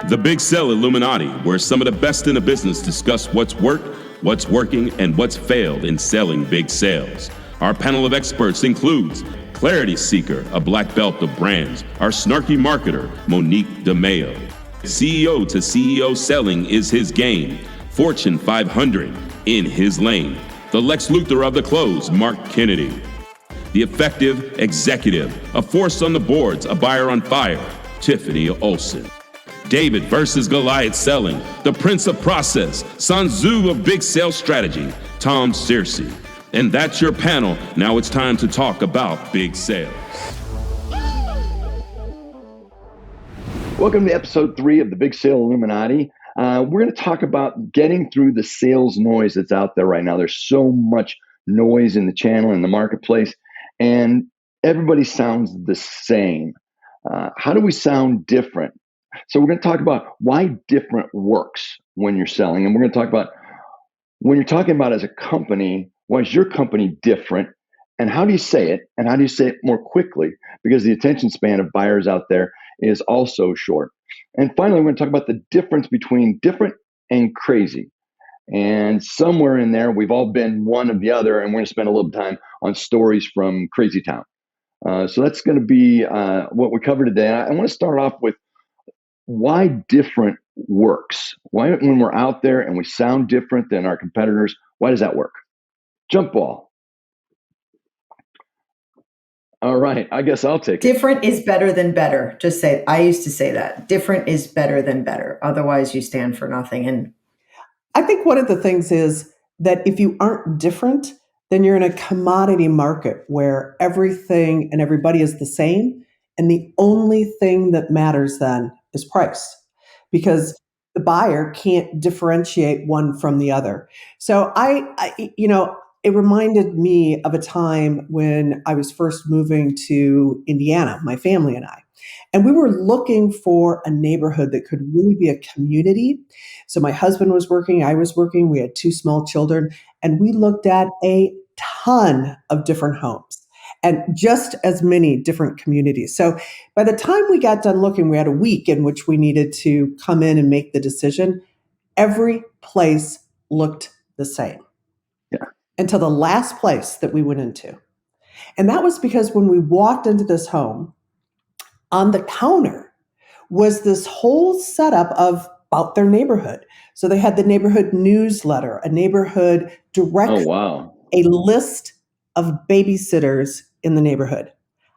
The Big Sale Illuminati, where some of the best in the business discuss what's worked, what's working, and what's failed in selling big sales. Our panel of experts includes Clarity Seeker, a black belt of brands, our snarky marketer, Monique de Maio. CEO to CEO selling is his game. Fortune 500 in his lane. The Lex Luthor of the close, Mark Kennedy. The effective executive, a force on the boards, a buyer on fire, Tiffany Olson. David versus Goliath selling, the prince of process, Sun Tzu of big sales strategy, Tom Searcy. And that's your panel. Now it's time to talk about big sales. Welcome to episode 3 of the Big Sale Illuminati. We're going to talk about getting through the sales noise that's out there right now. There's so much noise in the channel, in the marketplace, and everybody sounds the same. How do we sound different? So we're going to talk about why different works when you're selling. And we're going to talk about when you're talking about as a company, why is your company different? And how do you say it? And how do you say it more quickly? Because the attention span of buyers out there is also short. And finally, we're going to talk about the difference between different and crazy. And somewhere in there, we've all been one of the other. And we're going to spend a little time on stories from Crazy Town. So that's going to be what we cover today. I want to start off with why different works. Why, when we're out there and we sound different than our competitors, why does that work? Jump ball. All right, I guess I'll take it. Different is better than better. Just say, I used to say that. Different is better than better. Otherwise, you stand for nothing. And I think one of the things is that if you aren't different, then you're in a commodity market where everything and everybody is the same. And the only thing that matters then is price, because the buyer can't differentiate one from the other. So it reminded me of a time when I was first moving to Indiana, my family and I. And we were looking for a neighborhood that could really be a community. So my husband was working, I was working, we had 2 small children, and we looked at a ton of different homes and just as many different communities. So by the time we got done looking, we had a week in which we needed to come in and make the decision. Every place looked the same. Yeah. Until the last place that we went into. And that was because when we walked into this home, on the counter was this whole setup about their neighborhood. So they had the neighborhood newsletter, a neighborhood directory, a list of babysitters in the neighborhood,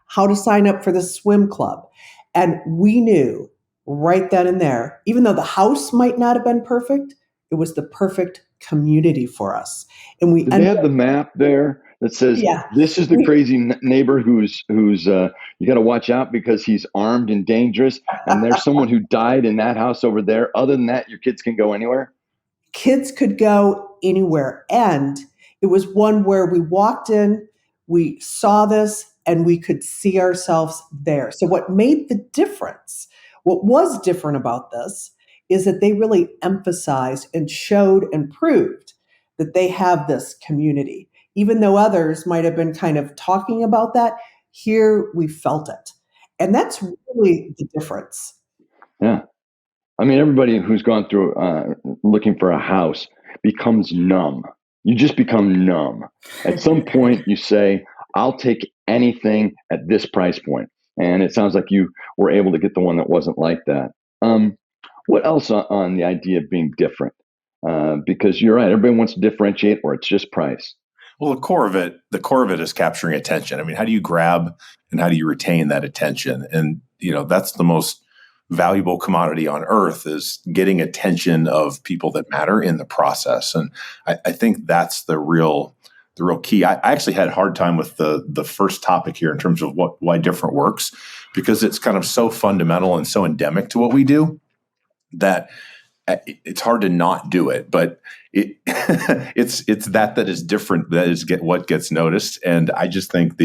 how to sign up for the swim club. And we knew right then and there, even though the house might not have been perfect, it was the perfect community for us. And they have the map there that says, This is the crazy neighbor who's you got to watch out because he's armed and dangerous. And there's someone who died in that house over there. Other than that, your kids can go anywhere. Kids could go anywhere. And it was one where we walked in, we saw this, and we could see ourselves there. So what made the difference, what was different about this, is that they really emphasized and showed and proved that they have this community. Even though others might have been kind of talking about that, here we felt it. And that's really the difference. Yeah. I mean, everybody who's gone through looking for a house becomes numb. You just become numb. At some point, you say, I'll take anything at this price point. And it sounds like you were able to get the one that wasn't like that. What else on the idea of being different? Because you're right, everybody wants to differentiate, or it's just price. Well, the core of it is capturing attention. I mean, how do you grab and how do you retain that attention? And, that's the most valuable commodity on earth, is getting attention of people that matter in the process. And I think that's the real key. I actually had a hard time with the first topic here in terms of why different works, because it's kind of so fundamental and so endemic to what we do that it's hard to not do it. But it's that is different. That is what gets noticed. And I just think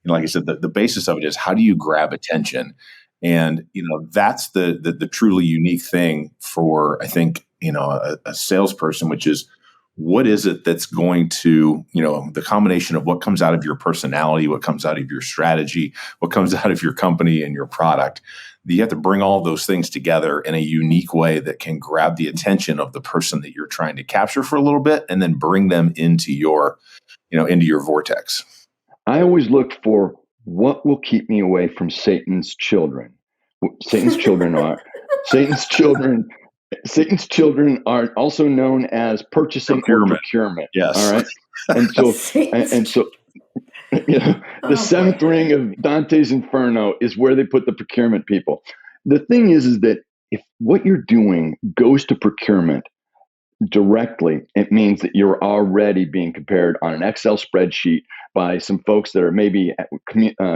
like I said, the basis of it is, how do you grab attention? And, that's the truly unique thing for, I think, a salesperson, which is, what is it that's going to, the combination of what comes out of your personality, what comes out of your strategy, what comes out of your company and your product. You have to bring all those things together in a unique way that can grab the attention of the person that you're trying to capture for a little bit, and then bring them into your vortex. I always look for what will keep me away from Satan's children. Satan's children are also known as purchasing or procurement. Yes. All right. And so the seventh ring of Dante's Inferno is where they put the procurement people. The thing is that if what you're doing goes to procurement directly, it means that you're already being compared on an Excel spreadsheet by some folks that are maybe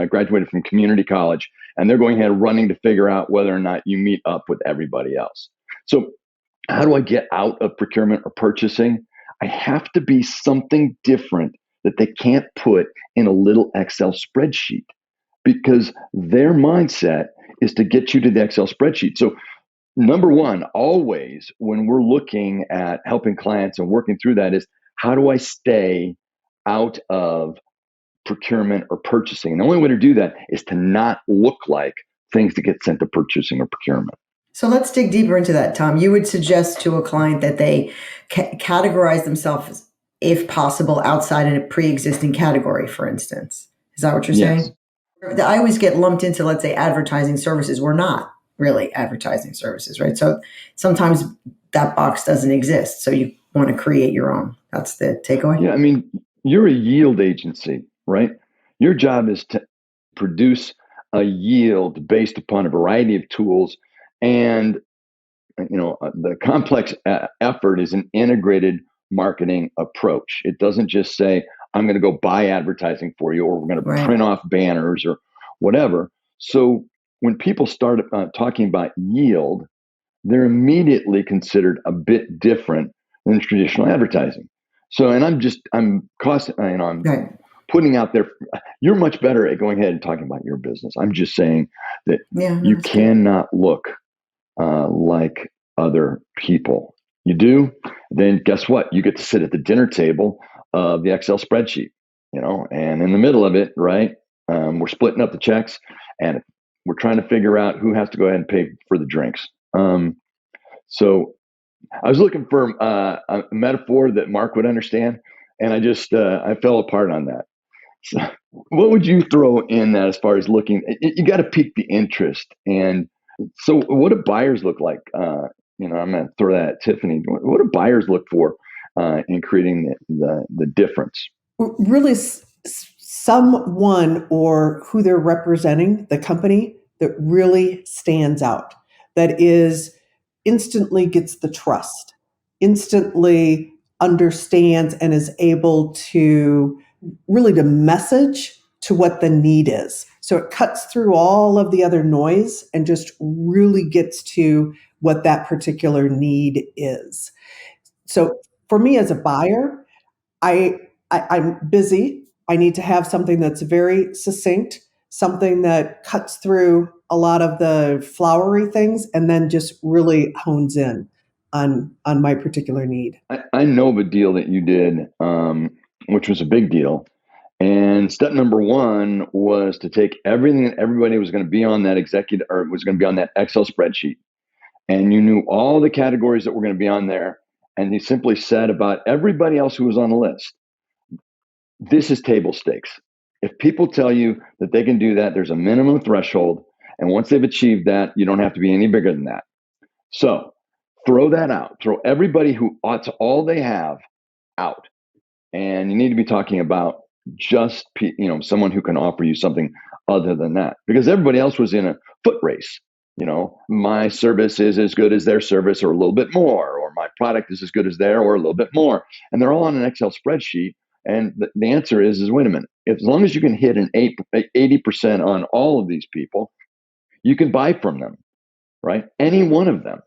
graduated from community college, and they're going ahead running to figure out whether or not you meet up with everybody else. So how do I get out of procurement or purchasing? I have to be something different that they can't put in a little Excel spreadsheet, because their mindset is to get you to the Excel spreadsheet. So number one, always when we're looking at helping clients and working through that, is how do I stay out of procurement or purchasing? And the only way to do that is to not look like things that get sent to purchasing or procurement. So let's dig deeper into that, Tom. You would suggest to a client that they categorize themselves, if possible, outside in a pre-existing category, for instance. Is that what you're saying? I always get lumped into, let's say, advertising services. We're not really advertising services, right? So sometimes that box doesn't exist. So you want to create your own. That's the takeaway. Yeah, I mean, you're a yield agency, right? Your job is to produce a yield based upon a variety of tools. And, the complex effort is an integrated marketing approach. It doesn't just say, I'm going to go buy advertising for you, or we're going to print off banners or whatever. So when people start talking about yield, they're immediately considered a bit different than traditional advertising. So, and I'm putting out there, you're much better at going ahead and talking about your business. I'm just saying that you cannot look like other people. You do, then guess what? You get to sit at the dinner table of the Excel spreadsheet, and in the middle of it, right? We're splitting up the checks, and we're trying to figure out who has to go ahead and pay for the drinks. So I was looking for a metaphor that Mark would understand, and I fell apart on that. So what would you throw in that as far as looking? You got to pique the interest. And so what do buyers look like? I'm going to throw that at Tiffany. What do buyers look for in creating the difference? Really, someone or who they're representing, the company that really stands out, that is instantly gets the trust, instantly understands and is able to really to message to what the need is. So it cuts through all of the other noise and just really gets to what that particular need is. So for me as a buyer, I'm busy. I need to have something that's very succinct, something that cuts through a lot of the flowery things and then just really hones in on my particular need. I know of a deal that you did, which was a big deal. And step number one was to take everything that everybody was going to be on that was going to be on that Excel spreadsheet. And you knew all the categories that were going to be on there. And he simply said about everybody else who was on the list, this is table stakes. If people tell you that they can do that, there's a minimum threshold. And once they've achieved that, you don't have to be any bigger than that. So throw that out. Throw everybody who ought all they have out. And you need to be talking about just someone who can offer you something other than that, because everybody else was in a foot race. My service is as good as their service or a little bit more, or my product is as good as their or a little bit more, and they're all on an Excel spreadsheet. And the answer is wait a minute, as long as you can hit an 80% on all of these people, you can buy from them, right? Any one of them.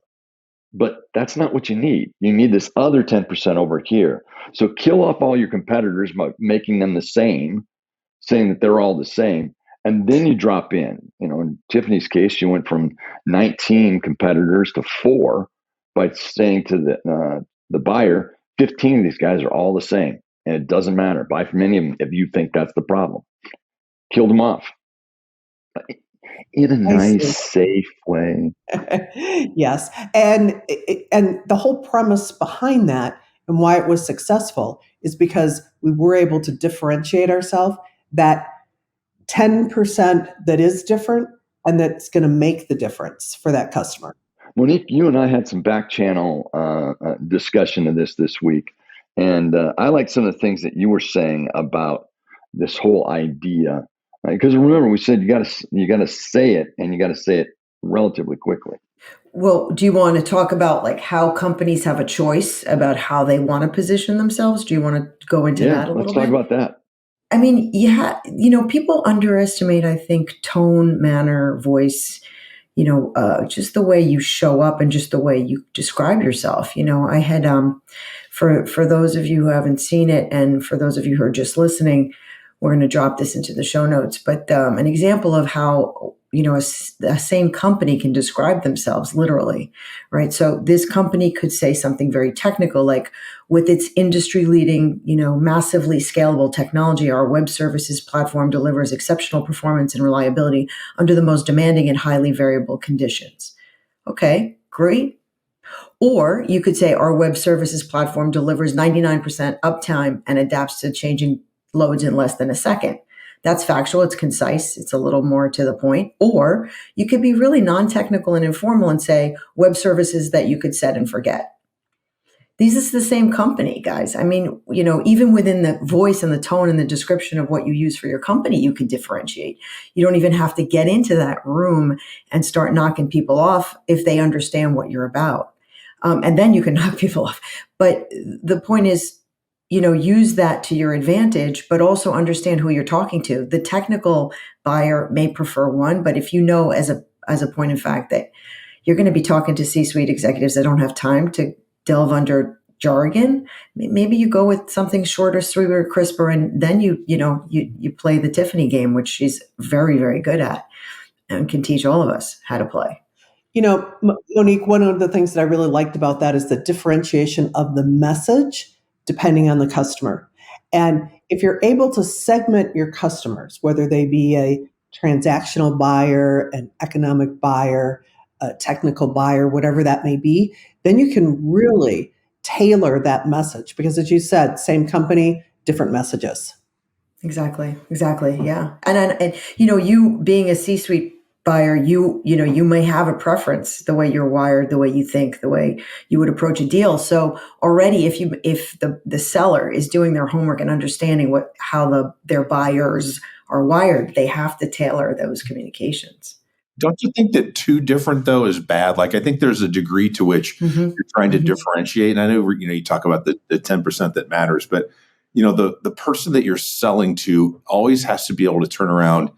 But that's not what you need. You need this other 10% over here. So kill off all your competitors by making them the same, saying that they're all the same. And then you drop in. In Tiffany's case, she went from 19 competitors to 4 by saying to the buyer, 15 of these guys are all the same, and it doesn't matter. Buy from any of them if you think that's the problem. Killed them off in a nice, safe way. Yes. And the whole premise behind that and why it was successful is because we were able to differentiate ourselves, that 10% that is different and that's going to make the difference for that customer. Monique, you and I had some back channel discussion of this week. And I like some of the things that you were saying about this whole idea. Because remember, we said you got to say it, and you got to say it relatively quickly. Well, do you want to talk about like how companies have a choice about how they want to position themselves? Do you want to go into that a little bit? Let's talk about that. I mean, people underestimate, I think, tone, manner, voice, just the way you show up and just the way you describe yourself. I had, for those of you who haven't seen it, and for those of you who are just listening, we're going to drop this into the show notes. But an example of how, a same company can describe themselves literally, right? So this company could say something very technical, like, with its industry-leading, massively scalable technology, our web services platform delivers exceptional performance and reliability under the most demanding and highly variable conditions. Okay, great. Or you could say our web services platform delivers 99% uptime and adapts to changing loads in less than a second. That's factual. It's concise. It's a little more to the point. Or you could be really non-technical and informal and say web services that you could set and forget. These is the same company, guys. I mean, even within the voice and the tone and the description of what you use for your company, you can differentiate. You don't even have to get into that room and start knocking people off if they understand what you're about. And then you can knock people off. But the point is, use that to your advantage, but also understand who you're talking to. The technical buyer may prefer one, but if you know as a point of fact that you're going to be talking to C-suite executives that don't have time to delve under jargon, maybe you go with something shorter, sweeter, crisper, and then you play the Tiffany game, which she's very, very good at and can teach all of us how to play. Monique, one of the things that I really liked about that is the differentiation of the message depending on the customer. And if you're able to segment your customers, whether they be a transactional buyer, an economic buyer, a technical buyer, whatever that may be, then you can really tailor that message. Because as you said, same company, different messages. Exactly. Yeah. And you being a C-suite buyer, you may have a preference, the way you're wired, the way you think, the way you would approach a deal. So already if the seller is doing their homework and understanding how their buyers are wired, they have to tailor those communications. Don't you think that too different though is bad? Like, I think there's a degree to which you're trying to differentiate. And I know, you talk about the 10% that matters, but the person that you're selling to always has to be able to turn around.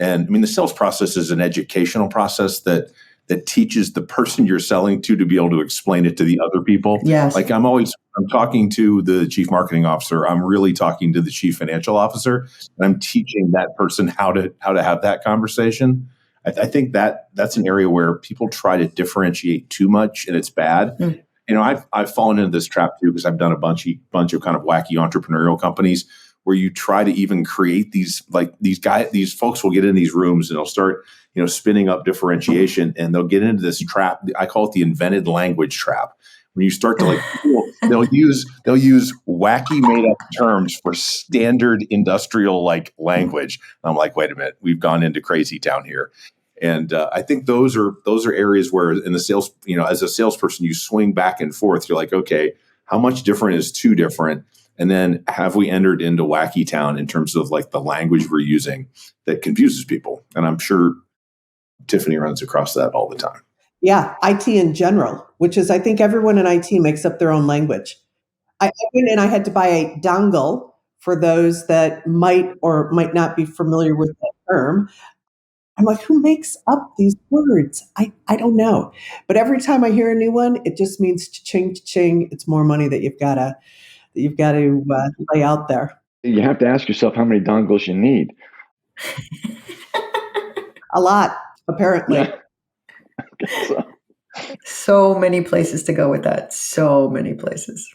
And I mean, the sales process is an educational process that teaches the person you're selling to be able to explain it to the other people. Yes. Like I'm talking to the chief marketing officer. I'm really talking to the chief financial officer, and I'm teaching that person how to have that conversation. I think that's an area where people try to differentiate too much, and it's bad. I've fallen into this trap too, because I've done a bunch of kind of wacky entrepreneurial companies where you try to even create these folks will get in these rooms and they'll start, spinning up differentiation, and they'll get into this trap. I call it the invented language trap. When you start to they'll use wacky made up terms for standard industrial language. And I'm like, wait a minute, we've gone into crazy town here. And I think those are areas where in the sales, as a salesperson, you swing back and forth. You're like, okay, how much different is too different? And then have we entered into wacky town in terms of the language we're using that confuses people? And I'm sure Tiffany runs across that all the time. Yeah, IT in general, which is, I think everyone in IT makes up their own language. I went and I had to buy a dongle for those that might or might not be familiar with that term. I'm like, who makes up these words? I don't know. But every time I hear a new one, it just means cha-ching. It's more money that you've got to lay out there. You have to ask yourself how many dongles you need. A lot, apparently. Yeah. So many places to go with that. So many places.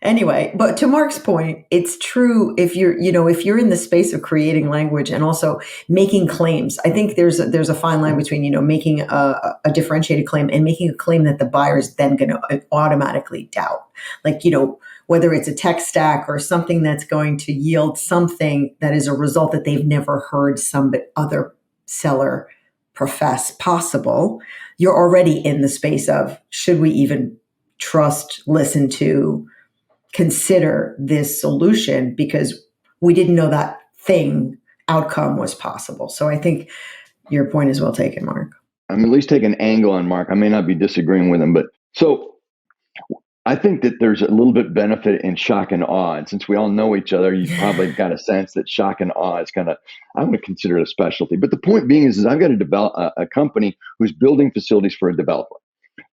Anyway, but to Mark's point, it's true if you're in the space of creating language and also making claims. I think there's a fine line between, making a differentiated claim and making a claim that the buyer is then going to automatically doubt. Like, whether it's a tech stack or something that's going to yield something that is a result that they've never heard some other seller profess possible, you're already in the space of, should we even trust, listen to, consider this solution, because we didn't know that outcome was possible. So I think your point is well taken, Mark. I'm at least taking an angle on Mark. I may not be disagreeing with him, but so I think that there's a little bit benefit in shock and awe. And since we all know each other, you probably got a sense that shock and awe is I'm going to consider it a specialty. But the point being is I've got to develop a company who's building facilities for a developer.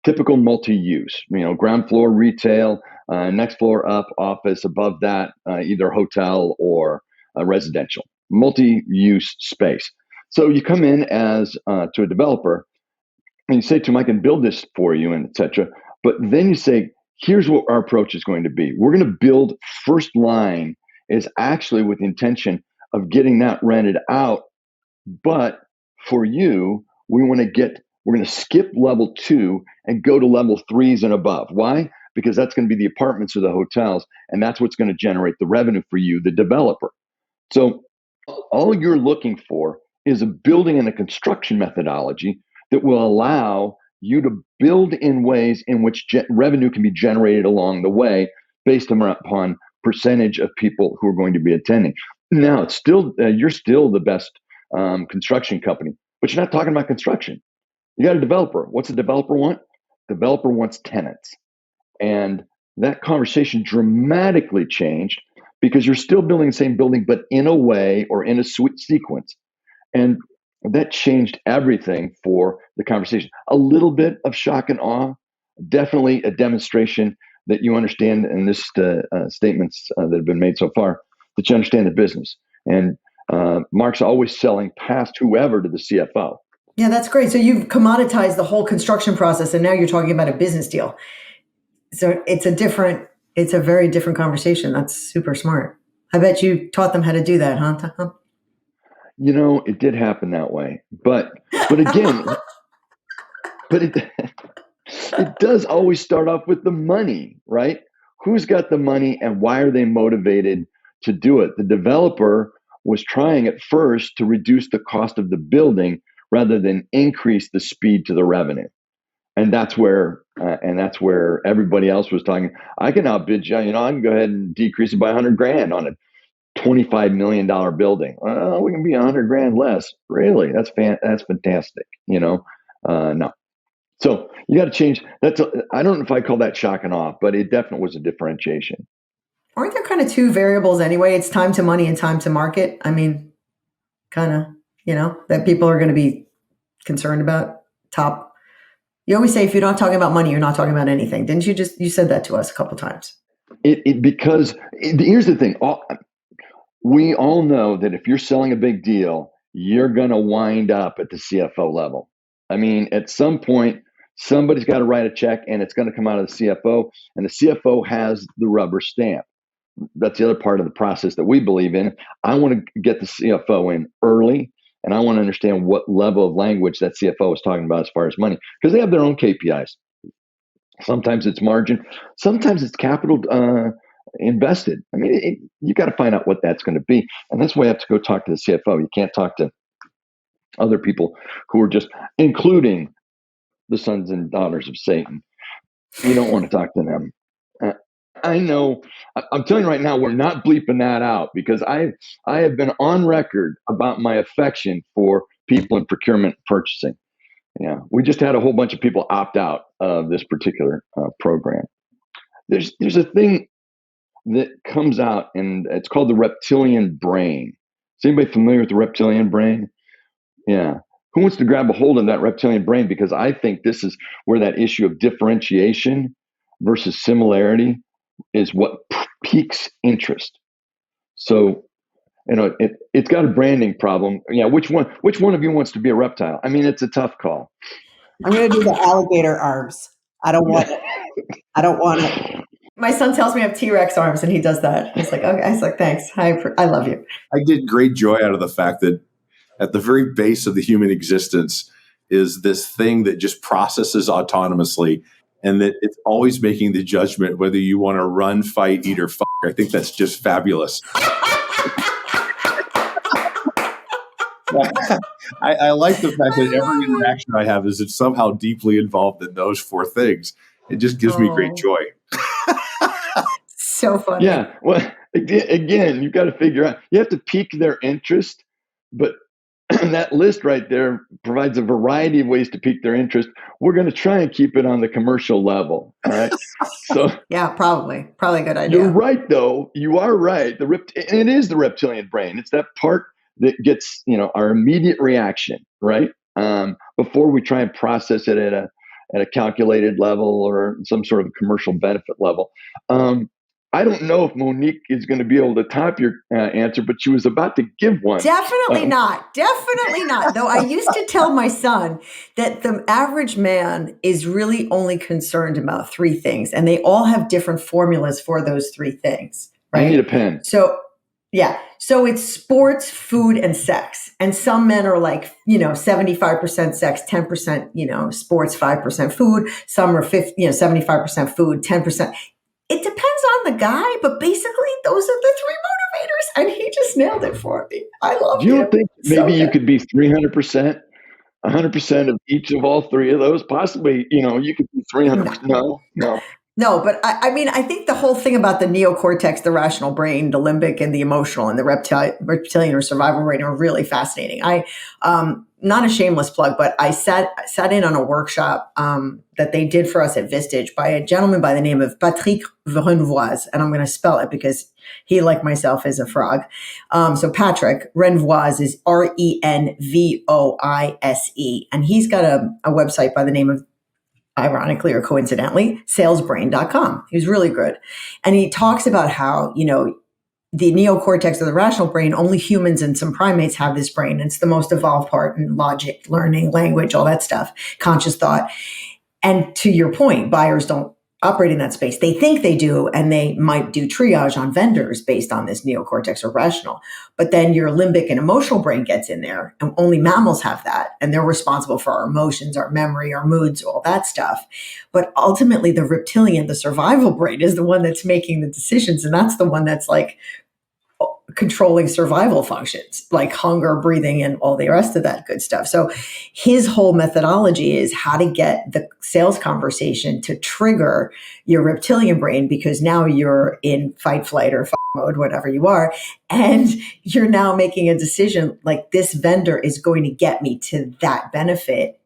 Typical multi-use, ground floor retail, next floor up office, above that either hotel or residential, multi-use space. So you come in as to a developer and you say to him, I can build this for you, and et cetera. But then you say, here's what our approach is going to be. We're going to build first line is actually with the intention of getting that rented out. But for you, we're going to skip level 2 and go to level 3s and above. Why? Because that's going to be the apartments or the hotels, and that's what's going to generate the revenue for you, the developer. So all you're looking for is a building and a construction methodology that will allow you to build in ways in which revenue can be generated along the way based upon percentage of people who are going to be attending. Now, it's still you're still the best construction company, but you're not talking about construction. You got a developer. What's a developer want? Developer wants tenants. And that conversation dramatically changed because you're still building the same building, but in a way or in a sequence. And that changed everything for the conversation. A little bit of shock and awe, definitely a demonstration that you understand in this statements that have been made so far, that you understand the business. And Mark's always selling past whoever to the CFO. Yeah, that's great. So you've commoditized the whole construction process, and now you're talking about a business deal. So it's a very different conversation. That's super smart. I bet you taught them how to do that, huh, Tom? It did happen that way. But again, it does always start off with the money, right? Who's got the money and why are they motivated to do it? The developer was trying at first to reduce the cost of the building rather than increase the speed to the revenue. And that's where everybody else was talking. I can outbid you. I can go ahead and decrease it by $100,000 on a $25 million building. We can be $100,000 less. Really, that's fantastic. No. So you got to change. I don't know if I call that shock and awe, but it definitely was a differentiation. Aren't there kind of two variables anyway? It's time to money and time to market. I mean, kind of, that people are going to be concerned about. You always say if you're not talking about money, you're not talking about anything. Didn't you you said that to us a couple of times? Because here's the thing. We all know that if you're selling a big deal, you're going to wind up at the CFO level. I mean, at some point, somebody's got to write a check and it's going to come out of the CFO, and the CFO has the rubber stamp. That's the other part of the process that we believe in. I want to get the CFO in early, and I want to understand what level of language that CFO is talking about as far as money, because they have their own KPIs. Sometimes it's margin, sometimes it's capital invested. I mean, you got to find out what that's going to be, and that's why you have to go talk to the CFO. You can't talk to other people who are just, including the sons and daughters of Satan. You don't want to talk to them. I know. I'm telling you right now, we're not bleeping that out, because I have been on record about my affection for people in procurement purchasing. Yeah, we just had a whole bunch of people opt out of this particular program. There's a thing that comes out, and it's called the reptilian brain. Is anybody familiar with the reptilian brain? Yeah. Who wants to grab a hold of that reptilian brain? Because I think this is where that issue of differentiation versus similarity is what piques interest. So, it's got a branding problem. Yeah, which one of you wants to be a reptile? I mean, it's a tough call. I'm going to do the alligator arms. I don't want it. My son tells me I have T-Rex arms, and he does that. He's like, okay. I was like, thanks. I love you. I get great joy out of the fact that at the very base of the human existence is this thing that just processes autonomously, and that it's always making the judgment whether you want to run, fight, eat, or fuck. I think that's just fabulous. I like the fact that every interaction I have is it's somehow deeply involved in those four things. It just gives me great joy. So funny. Yeah. Well, again, you've got to figure out, you have to pique their interest, but that list right there provides a variety of ways to pique their interest. We're going to try and keep it on the commercial level. All right. So yeah, probably a good idea. You're right, though. You are right. It is the reptilian brain. It's that part that gets, our immediate reaction, right? Before we try and process it at a calculated level or some sort of commercial benefit level. I don't know if Monique is going to be able to top your answer, but she was about to give one. Definitely not. Definitely not. Though I used to tell my son that the average man is really only concerned about three things, and they all have different formulas for those three things. Right? I need a pen. So, yeah. So it's sports, food, and sex. And some men are like, 75% sex, 10%, sports, 5% food. Some are 75% food, 10%. It depends on the guy, but basically those are the three motivators, and he just nailed it for me. I love it. Do you don't think maybe you could be 300%, 100% of each of all three of those? Possibly, you could be 300%. No. No, but I think the whole thing about the neocortex, the rational brain, the limbic and the emotional, and the reptilian or survival brain are really fascinating. Not a shameless plug, but I sat in on a workshop that they did for us at Vistage by a gentleman by the name of Patrick Renvoise, and I'm going to spell it because he, like myself, is a frog. So Patrick Renvoise is Renvoise, and he's got a website by the name of, ironically or coincidentally, salesbrain.com. He was really good. And he talks about how, the neocortex of the rational brain, only humans and some primates have this brain. It's the most evolved part in logic, learning, language, all that stuff, conscious thought. And to your point, buyers don't operate in that space. They think they do, and they might do triage on vendors based on this neocortex or rational. But then your limbic and emotional brain gets in there, and only mammals have that. And they're responsible for our emotions, our memory, our moods, all that stuff. But ultimately, the reptilian, the survival brain, is the one that's making the decisions. And that's the one that's like controlling survival functions like hunger, breathing, and all the rest of that good stuff. So his whole methodology is how to get the sales conversation to trigger your reptilian brain, because now you're in fight, flight, or mode, whatever you are, and you're now making a decision like, this vendor is going to get me to that benefit.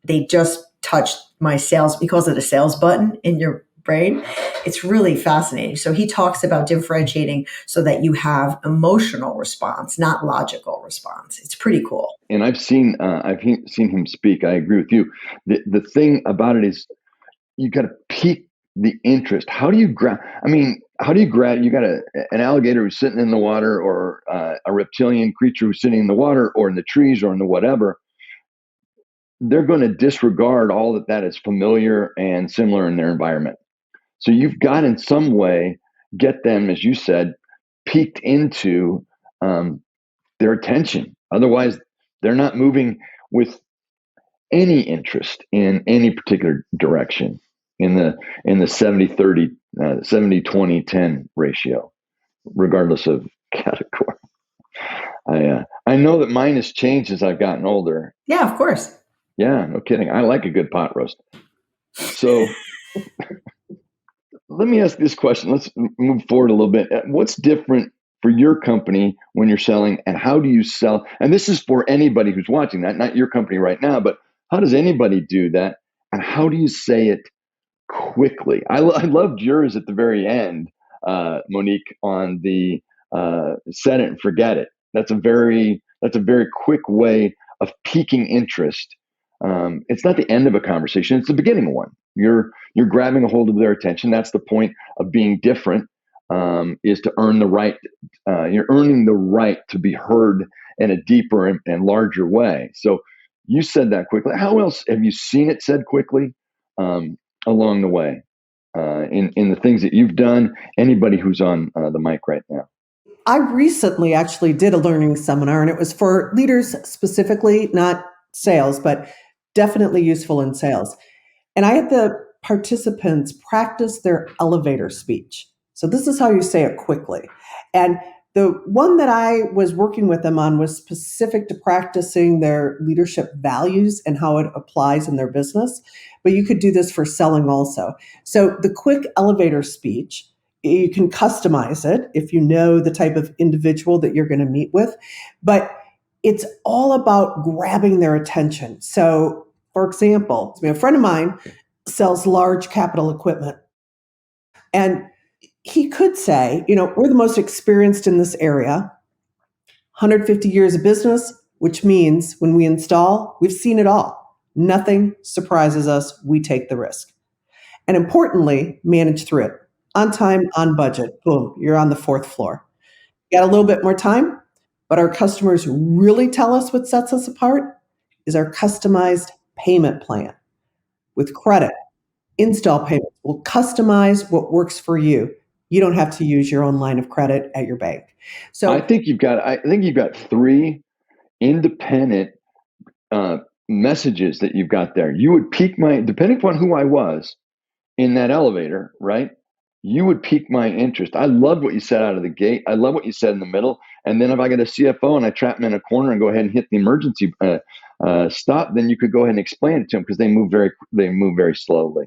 They just touched my sales, because of the sales button in your brain. It's really fascinating. So he talks about differentiating so that you have emotional response, not logical response. It's pretty cool. And I've seen him speak. I agree with you. The thing about it is you got to pique the interest. How do you grab? You got an alligator who's sitting in the water, or a reptilian creature who's sitting in the water, or in the trees, or in the whatever. They're going to disregard all that is familiar and similar in their environment. So you've got in some way get them, as you said, piqued into their attention. Otherwise, they're not moving with any interest in any particular direction in the 70-30, 70-20-10 ratio, regardless of category. I know that mine has changed as I've gotten older. Yeah, of course. Yeah, no kidding. I like a good pot roast. So let me ask this question. Let's move forward a little bit. What's different for your company when you're selling, and how do you sell? And this is for anybody who's watching that, not your company right now, but how does anybody do that? And how do you say it quickly? I loved yours at the very end, Monique, on the set it and forget it. That's a very quick way of piquing interest. It's not the end of a conversation; it's the beginning of one. You're grabbing a hold of their attention. That's the point of being different, is to earn the right. You're earning the right to be heard in a deeper and larger way. So you said that quickly. How else have you seen it said quickly along the way? in the things that you've done? Anybody who's on the mic right now. I recently actually did a learning seminar, and it was for leaders specifically, not sales, but definitely useful in sales. And I had the participants practice their elevator speech. So this is how you say it quickly. And the one that I was working with them on was specific to practicing their leadership values and how it applies in their business. But you could do this for selling also. So the quick elevator speech, you can customize it if you know the type of individual that you're going to meet with. But it's all about grabbing their attention. So, for example, a friend of mine sells large capital equipment. And he could say, we're the most experienced in this area, 150 years of business, which means when we install, we've seen it all. Nothing surprises us. We take the risk. And importantly, manage through it. On time, on budget. Boom, you're on the 4th floor. You got a little bit more time, but our customers really tell us what sets us apart is our customized payment plan with credit. Install payments will customize what works for you. You don't have to use your own line of credit at your bank. So I think you've got 3 independent messages that you've got there. You would pique depending upon who I was in that elevator, right? You would pique my interest. I loved what you said out of the gate. I love what you said in the middle. And then if I get a CFO and I trap him in a corner and go ahead and hit the emergency stop, then you could go ahead and explain it to them because they move very slowly.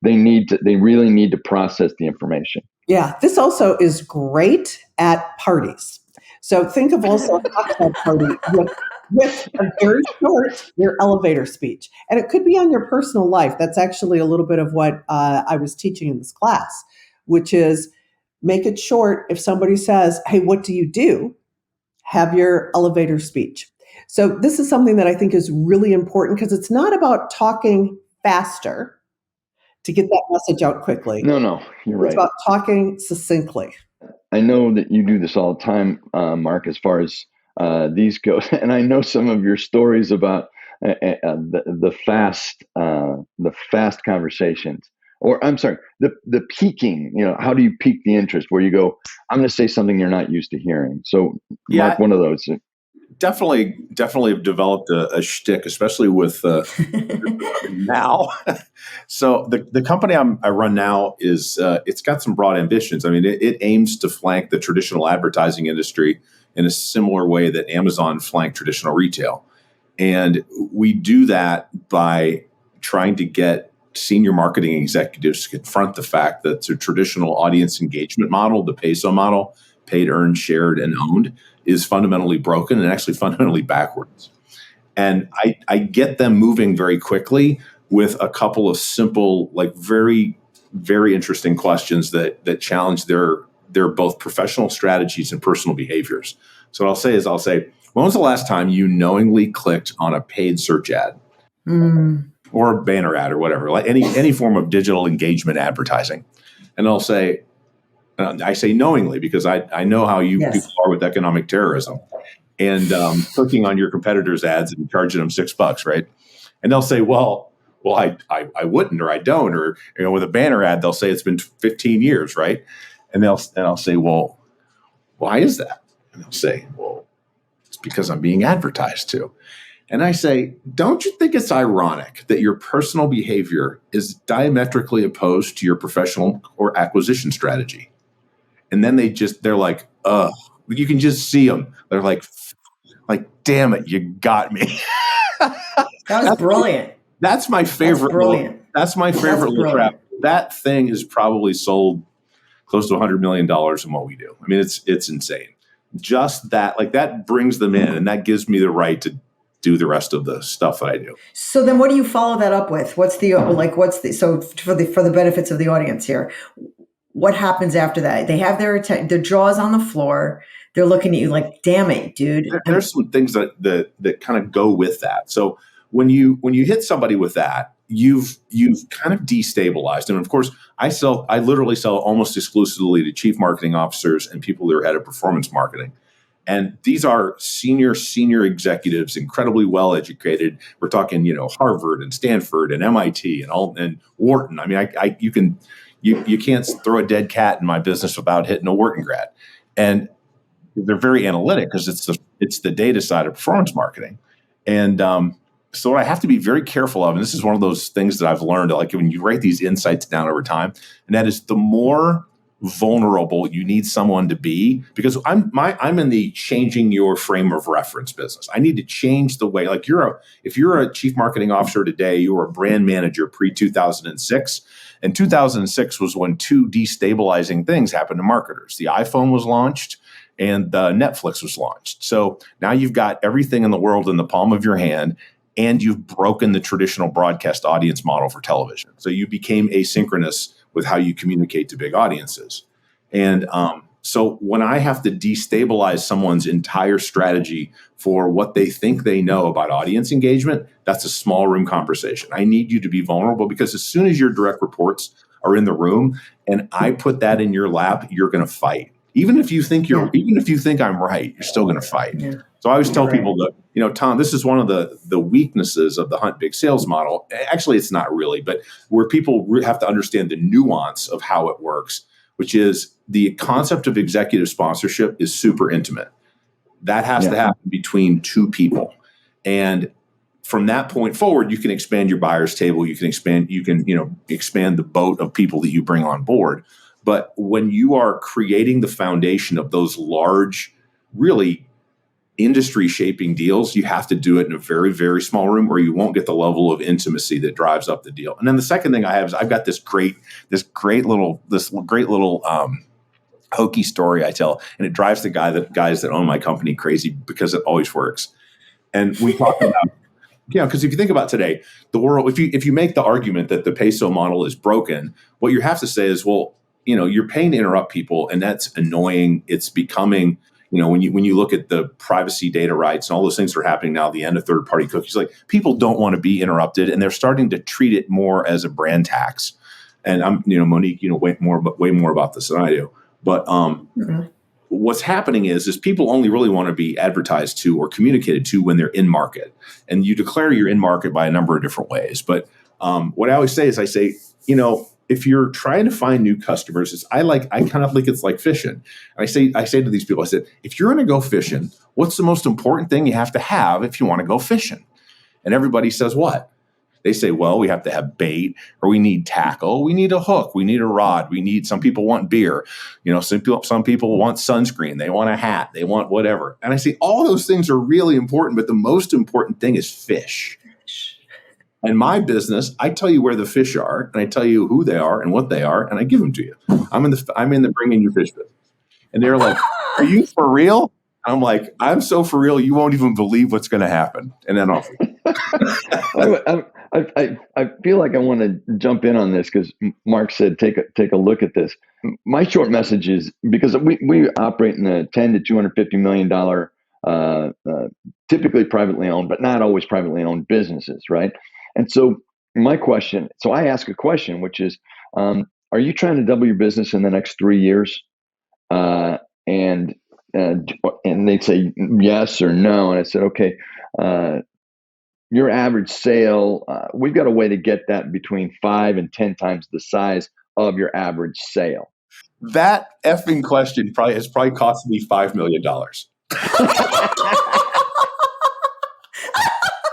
They really need to process the information. Yeah, this also is great at parties. So think of also a cocktail party with a very short your elevator speech. And it could be on your personal life. That's actually a little bit of what I was teaching in this class, which is make it short. If somebody says, hey, what do you do? Have your elevator speech. So this is something that I think is really important because it's not about talking faster to get that message out quickly. No, you're right. It's about talking succinctly. I know that you do this all the time, Mark, as far as these go. And I know some of your stories about the fast conversations. Or I'm sorry, the piquing, how do you pique the interest where you go, I'm going to say something you're not used to hearing. So Mark, one of those. Definitely have developed a shtick, especially with now. So the company I run now is it's got some broad ambitions. I mean, it aims to flank the traditional advertising industry in a similar way that Amazon flanked traditional retail, and we do that by trying to get senior marketing executives to confront the fact that the traditional audience engagement model, the PESO model, paid, earned, shared, and owned, is fundamentally broken and actually fundamentally backwards. And I get them moving very quickly with a couple of simple, like very, very interesting questions that challenge their both professional strategies and personal behaviors. So what I'll say, when was the last time you knowingly clicked on a paid search ad? Or a banner ad or whatever, like any form of digital engagement advertising? And I'll say, I say knowingly because I know how you people are with economic terrorism and clicking on your competitors' ads and charging them $6, right? And they'll say, well, I wouldn't, or I don't, or with a banner ad, they'll say it's been 15 years, right? And I'll say, well, why is that? And they'll say, well, it's because I'm being advertised to. And I say, don't you think it's ironic that your personal behavior is diametrically opposed to your professional or acquisition strategy? And then they're like, ugh, you can just see them. They're like, damn it, you got me. That was brilliant. That's my favorite. That's my favorite little crap. That thing is probably sold close to $100 million in what we do. I mean, it's insane. Just that, that brings them in, and that gives me the right to do the rest of the stuff that I do. So then what do you follow that up with? So for the benefits of the audience here, what happens after that? They have their jaws on the floor. They're looking at you like, damn it, dude. There's some things that kind of go with that. So when you hit somebody with that, you've kind of destabilized. And of course, I literally sell almost exclusively to chief marketing officers and people that are head of performance marketing. And these are senior executives, incredibly well educated. We're talking, Harvard and Stanford and MIT and Wharton. I mean, you you can't throw a dead cat in my business without hitting a Wharton grad. And they're very analytic because it's the data side of performance marketing. And so what I have to be very careful of, and this is one of those things that I've learned, like when you write these insights down over time, and that is the more vulnerable you need someone to be, because I'm in the changing your frame of reference business. I need to change the way, like if you're a chief marketing officer today, you were a brand manager pre-2006. And 2006 was when two destabilizing things happened to marketers. The iPhone was launched and Netflix was launched. So now you've got everything in the world in the palm of your hand, and you've broken the traditional broadcast audience model for television. So you became asynchronous with how you communicate to big audiences. And so when I have to destabilize someone's entire strategy for what they think they know about audience engagement, that's a small room conversation. I need you to be vulnerable, because as soon as your direct reports are in the room and I put that in your lap, you're going to fight. Even if you think I'm right, you're still going to fight. Yeah. So I always tell people that, Tom, this is one of the weaknesses of the Hunt Big Sales model. Actually, it's not really, but where people have to understand the nuance of how it works, which is the concept of executive sponsorship is super intimate. That has to happen between two people. And from that point forward, you can expand your buyer's table. You can expand the boat of people that you bring on board. But when you are creating the foundation of those large, really industry shaping deals, you have to do it in a very, very small room, or you won't get the level of intimacy that drives up the deal. And then the second thing I have is I've got this great little hokey story I tell, and it drives the guys that own my company crazy because it always works. And we talk about, because if you think about today, the world, if you make the argument that the peso model is broken, what you have to say is, well, you're paying to interrupt people, and that's annoying. It's becoming, when you look at the privacy data rights and all those things that are happening now, the end of third-party cookies, like people don't want to be interrupted, and they're starting to treat it more as a brand tax. And I'm, Monique, way more about this than I do. But what's happening is people only really want to be advertised to or communicated to when they're in market, and you declare you're in market by a number of different ways. But what I always say is, if you're trying to find new customers, I kind of think it's like fishing. And I say to these people, I said, if you're going to go fishing, what's the most important thing you have to have if you want to go fishing? And everybody says, what? They say, well, we have to have bait, or we need tackle, we need a hook, we need a rod, some people want beer, some people want sunscreen, they want a hat, they want whatever. And I say, all those things are really important, but the most important thing is fish. In my business, I tell you where the fish are, and I tell you who they are and what they are, and I give them to you. I'm in the bringing you fish business. And they're like, are you for real? I'm like, I'm so for real, you won't even believe what's going to happen. And then off. I feel like I want to jump in on this because Mark said take a look at this. My short message is, because we operate in the $10 to $250 million, typically privately owned, but not always privately owned businesses, right? And so I ask a question, which is, are you trying to double your business in the next 3 years? And they'd say yes or no. And I said, okay, your average sale, we've got a way to get that between 5 and 10 times the size of your average sale. That effing question has cost me $5 million.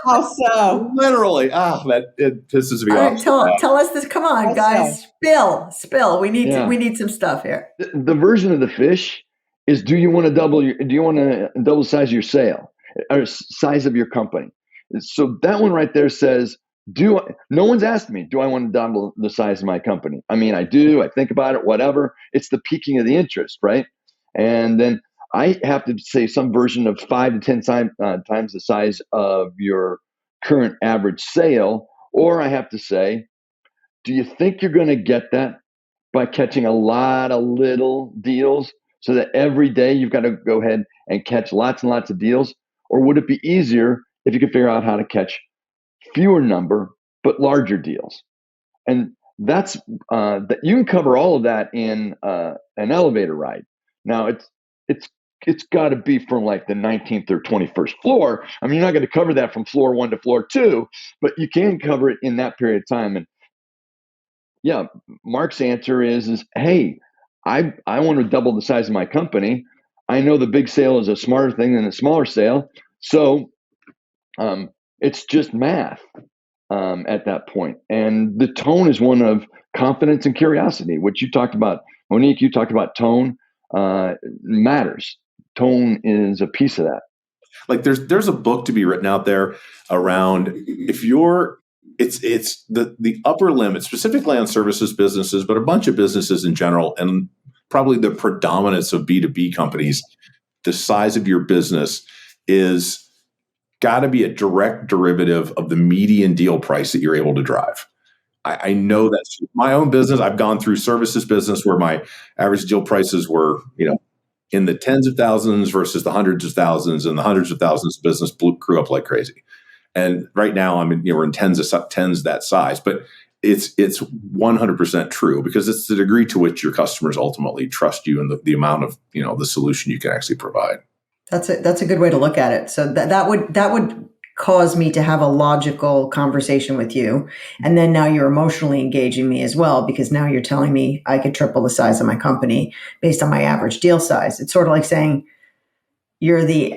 How so? Literally, it pisses me off. Tell us this. Come on, guys. Spill. We need some stuff here. The version of the fish is: do you want to double the size of your sale or size of your company? So that one right there says, no one's asked me, do I want to double the size of my company? I mean, I do. I think about it. Whatever. It's the piquing of the interest, right? And then I have to say some version of 5 to 10 times the size of your current average sale. Or I have to say, do you think you're going to get that by catching a lot of little deals so that every day you've got to go ahead and catch lots and lots of deals? Or would it be easier if you could figure out how to catch fewer number but larger deals? And that's that you can cover all of that in an elevator ride. Now it's got to be from like the 19th or 21st floor. I mean, you're not going to cover that from floor 1 to floor 2, but you can cover it in that period of time. And Yeah, Mark's answer is hey, I want to double the size of my company. I know the big sale is a smarter thing than a smaller sale, so it's just math at that point. And the tone is one of confidence and curiosity, which you talked about, Monique. You talked about tone matters. Tone is a piece of that. Like there's a book to be written out there around if you're it's the upper limit, specifically on services businesses, but a bunch of businesses in general, and probably the predominance of B2B companies, the size of your business is got to be a direct derivative of the median deal price that you're able to drive. I know that's my own business. I've gone through services business where my average deal prices were, in the tens of thousands versus the hundreds of thousands, and the hundreds of thousands business grew up like crazy. And right now we're in tens that size, but it's 100% true because it's the degree to which your customers ultimately trust you and the amount of, the solution you can actually provide. That's a good way to look at it. So that would cause me to have a logical conversation with you. And then now you're emotionally engaging me as well, because now you're telling me I could triple the size of my company based on my average deal size. It's sort of like saying you're the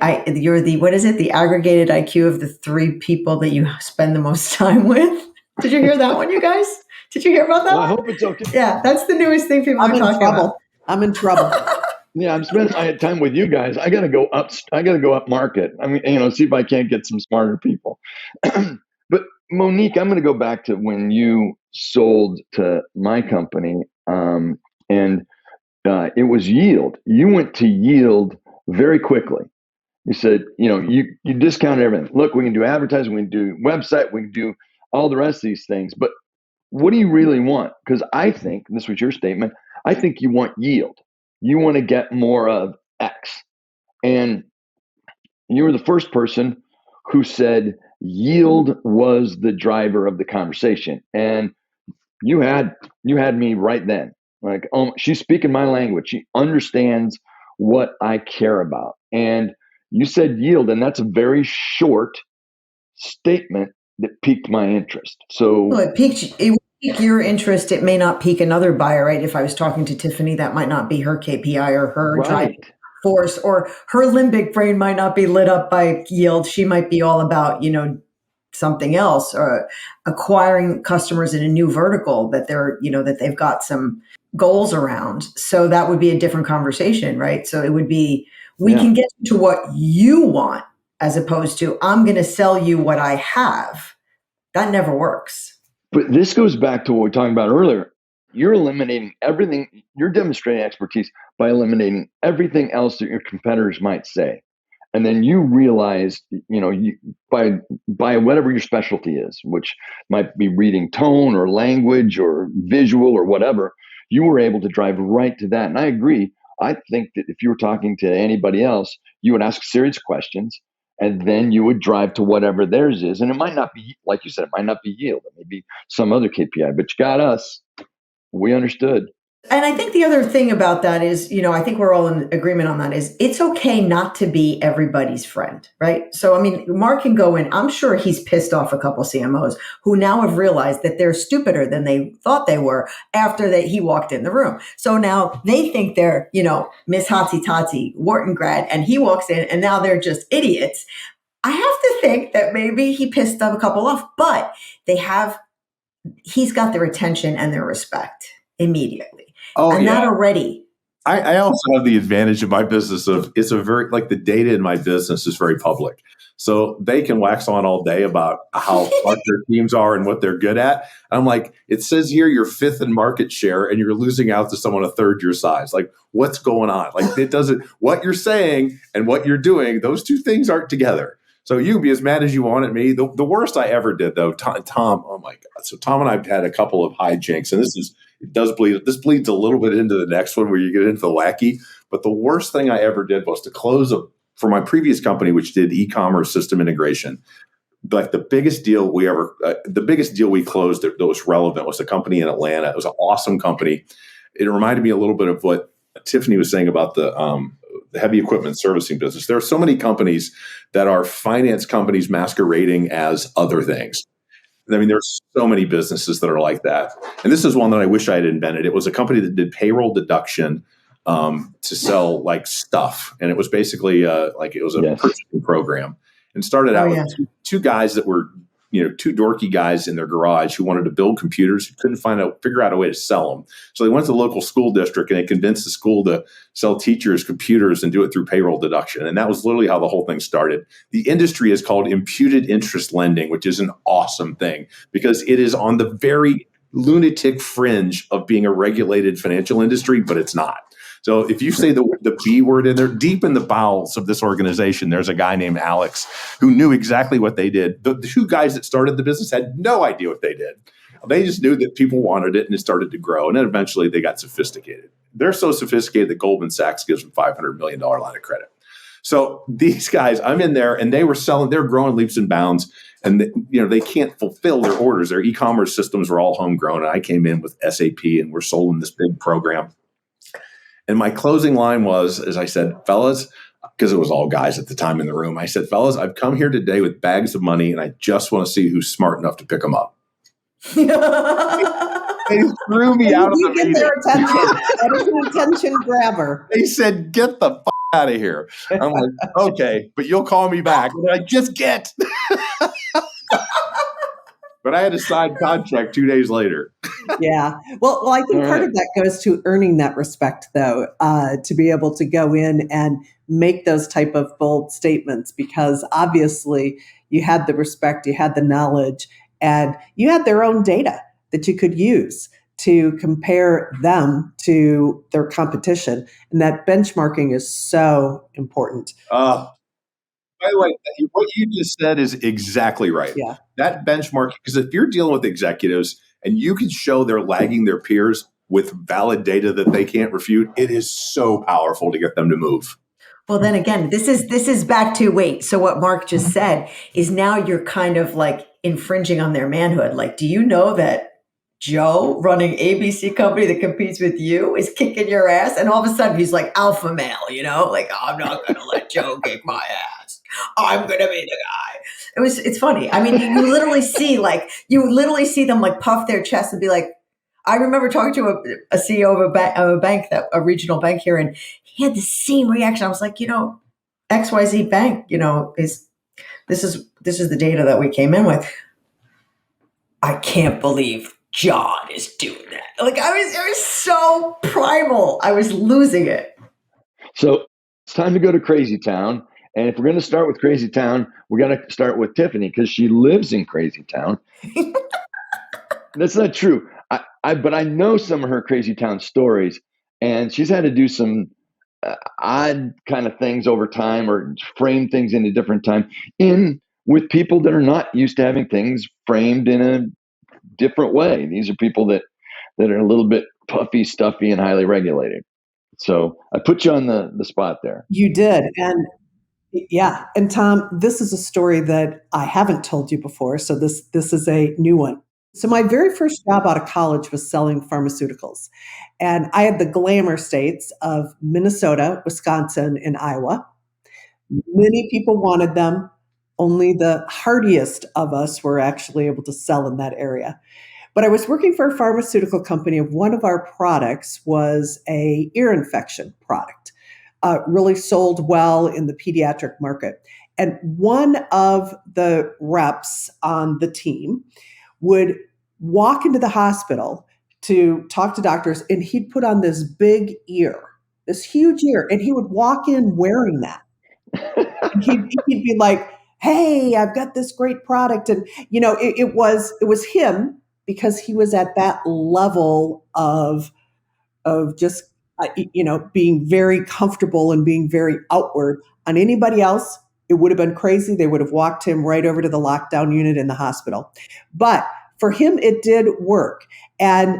what is it? The aggregated IQ of the three people that you spend the most time with. Did you hear that one, you guys? Did you hear about that? Well, I hope it's okay. Yeah, that's the newest thing people are talking about. I'm in trouble. Yeah, I'm spending my time with you guys. I got to go up. I got to go up market. I mean, see if I can't get some smarter people. But Monique, I'm going to go back to when you sold to my company, and it was yield. You went to yield very quickly. You said, you discounted everything. Look, we can do advertising, we can do website, we can do all the rest of these things. But what do you really want? Because I think, and this was your statement, I think you want yield. You want to get more of X. And you were the first person who said yield was the driver of the conversation. And you had me right then. Like, she's speaking my language. She understands what I care about. And you said yield, and that's a very short statement that piqued my interest. So well, it would pique your interest. It may not pique another buyer, right? If I was talking to Tiffany, that might not be her KPI or her driving force, or her limbic brain might not be lit up by yield. She might be all about, something else, or acquiring customers in a new vertical that that they've got some goals around. So that would be a different conversation, right? So it would be, we can get to what you want as opposed to I'm going to sell you what I have. That never works. But this goes back to what we were talking about earlier. You're eliminating everything. You're demonstrating expertise by eliminating everything else that your competitors might say. And then you realize, by whatever your specialty is, which might be reading tone or language or visual or whatever, you were able to drive right to that. And I agree. I think that if you were talking to anybody else, you would ask serious questions, and then you would drive to whatever theirs is. And it might not be, like you said, it might not be yield. It may be some other KPI, but you got us. We understood. And I think the other thing about that is, I think we're all in agreement on that, is it's okay not to be everybody's friend, right? So, Mark can go in. I'm sure he's pissed off a couple CMOs who now have realized that they're stupider than they thought they were after he walked in the room. So now they think they're, Miss Hotsy Totsy, Wharton grad, and he walks in and now they're just idiots. I have to think that maybe he pissed them a couple off, but he's got their attention and their respect immediately. Oh, and yeah. that already. I also have the advantage of my business of it's a very, like, the data in my business is very public. So they can wax on all day about how smart their teams are and what they're good at. I'm like, it says here you're fifth in market share and you're losing out to someone a third your size. Like, what's going on? Like, it doesn't, what you're saying and what you're doing, those two things aren't together. So you be as mad as you want at me. The worst I ever did, though, Tom, oh my God. So Tom and I have had a couple of hijinks, and this bleeds a little bit into the next one where you get into the wacky. But the worst thing I ever did was to close for my previous company, which did e-commerce system integration. Like the biggest deal we closed that was relevant was a company in Atlanta. It was an awesome company. It reminded me a little bit of what Tiffany was saying about the heavy equipment servicing business. There are so many companies that are finance companies masquerading as other things. I mean, there's so many businesses that are like that. And this is one that I wish I had invented. It was a company that did payroll deduction to sell like stuff. And it was basically like it was a purchasing program, and started out with two guys that were, two dorky guys in their garage who wanted to build computers, who couldn't figure out a way to sell them. So they went to the local school district and they convinced the school to sell teachers computers and do it through payroll deduction. And that was literally how the whole thing started. The industry is called imputed interest lending, which is an awesome thing because it is on the very lunatic fringe of being a regulated financial industry, but it's not. So if you say the B word in there, deep in the bowels of this organization, there's a guy named Alex who knew exactly what they did. The two guys that started the business had no idea what they did. They just knew that people wanted it and it started to grow. And then eventually they got sophisticated. They're so sophisticated that Goldman Sachs gives them $500 million line of credit. So these guys, I'm in there and they're growing leaps and bounds. And they can't fulfill their orders. Their e-commerce systems were all homegrown. And I came in with SAP and we're sold in this big program. And my closing line was, as I said, fellas, because it was all guys at the time in the room, I said, fellas, I've come here today with bags of money and I just want to see who's smart enough to pick them up. They threw me out of the meeting. Their attention. That is an attention grabber. They said, get the f*** out of here. I'm like, okay, but you'll call me back. And I just get. But I had a signed contract 2 days later. Yeah. Well, I think part of that goes to earning that respect, though, to be able to go in and make those type of bold statements, because obviously you had the respect, you had the knowledge, and you had their own data that you could use to compare them to their competition. And that benchmarking is so important. By the way, what you just said is exactly right. Yeah. That benchmark, because if you're dealing with executives and you can show they're lagging their peers with valid data that they can't refute, it is so powerful to get them to move. Well, then again, this is back to so what Mark just said is now you're kind of like infringing on their manhood. Like, do you know that Joe running ABC company that competes with you is kicking your ass? And all of a sudden he's like alpha male, like, I'm not going to let Joe kick my ass. I'm going to be the guy. It's funny. I mean, you literally see them like puff their chest and be like, I remember talking to a CEO of a bank, a regional bank here, and he had the same reaction. I was like, XYZ bank, this is the data that we came in with. I can't believe John is doing that. Like it was so primal. I was losing it. So it's time to go to Crazy Town. And if we're going to start with Crazy Town, we're going to start with Tiffany because she lives in Crazy Town. That's not true. But I know some of her Crazy Town stories, and she's had to do some odd kind of things over time or frame things in a different time with people that are not used to having things framed in a different way. These are people that are a little bit puffy, stuffy, and highly regulated. So I put you on the spot there. You did. And yeah. And Tom, this is a story that I haven't told you before. So this is a new one. So my very first job out of college was selling pharmaceuticals. And I had the glamour states of Minnesota, Wisconsin, and Iowa. Many people wanted them. Only the hardiest of us were actually able to sell in that area. But I was working for a pharmaceutical company, and one of our products was a ear infection product. Really sold well in the pediatric market. And one of the reps on the team would walk into the hospital to talk to doctors, and he'd put on this big ear, this huge ear, and he would walk in wearing that. And he'd be like, hey, I've got this great product. And, it was him because he was at that level of just, being very comfortable and being very outward. On anybody else, it would have been crazy. They would have walked him right over to the lockdown unit in the hospital. But for him, it did work. And